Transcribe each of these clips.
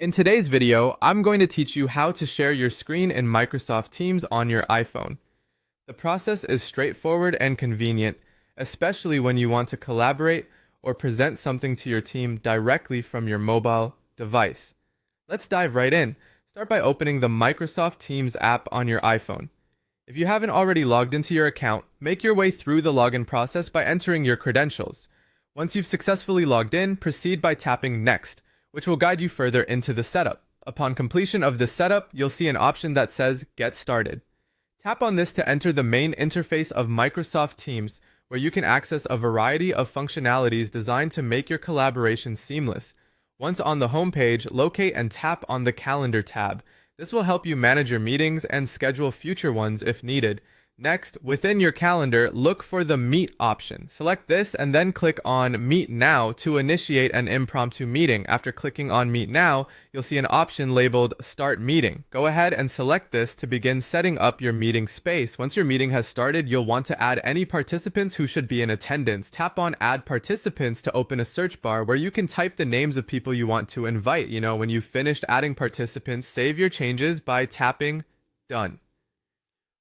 In today's video, I'm going to teach you how to share your screen in Microsoft Teams on your iPhone. The process is straightforward and convenient, especially when you want to collaborate or present something to your team directly from your mobile device. Let's dive right in. Start by opening the Microsoft Teams app on your iPhone. If you haven't already logged into your account, make your way through the login process by entering your credentials. Once you've successfully logged in, proceed by tapping Next, which will guide you further into the setup. Upon completion of the setup, you'll see an option that says Get Started. Tap on this to enter the main interface of Microsoft Teams, where you can access a variety of functionalities designed to make your collaboration seamless. Once on the home page, locate and tap on the Calendar tab. This will help you manage your meetings and schedule future ones if needed. Next, within your calendar, look for the Meet option. Select this and then click on Meet Now to initiate an impromptu meeting. After clicking on Meet Now, you'll see an option labeled Start Meeting. Go ahead and select this to begin setting up your meeting space. Once your meeting has started, you'll want to add any participants who should be in attendance. Tap on Add Participants to open a search bar where you can type the names of people you want to invite. When you've finished adding participants, save your changes by tapping Done.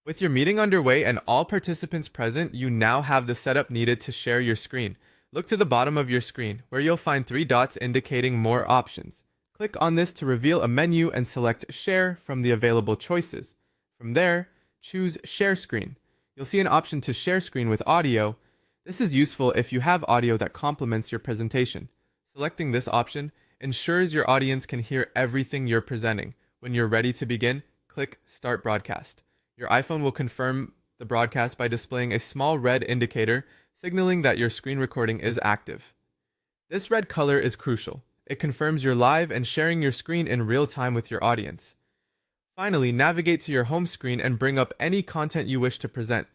With your meeting underway and all participants present, you now have the setup needed to share your screen. Look to the bottom of your screen, where you'll find 3 dots indicating More Options. Click on this to reveal a menu and select Share from the available choices. From there, choose Share Screen. You'll see an option to share screen with audio. This is useful if you have audio that complements your presentation. Selecting this option ensures your audience can hear everything you're presenting. When you're ready to begin, click Start Broadcast. Your iPhone will confirm the broadcast by displaying a small red indicator, signaling that your screen recording is active. This red color is crucial. It confirms you're live and sharing your screen in real time with your audience. Finally, navigate to your home screen and bring up any content you wish to present.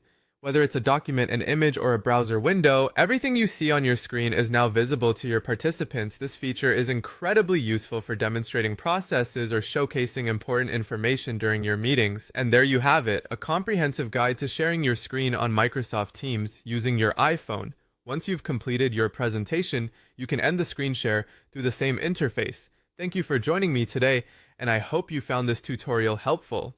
Whether it's a document, an image, or a browser window, everything you see on your screen is now visible to your participants. This feature is incredibly useful for demonstrating processes or showcasing important information during your meetings. And there you have it, a comprehensive guide to sharing your screen on Microsoft Teams using your iPhone. Once you've completed your presentation, you can end the screen share through the same interface. Thank you for joining me today, and I hope you found this tutorial helpful.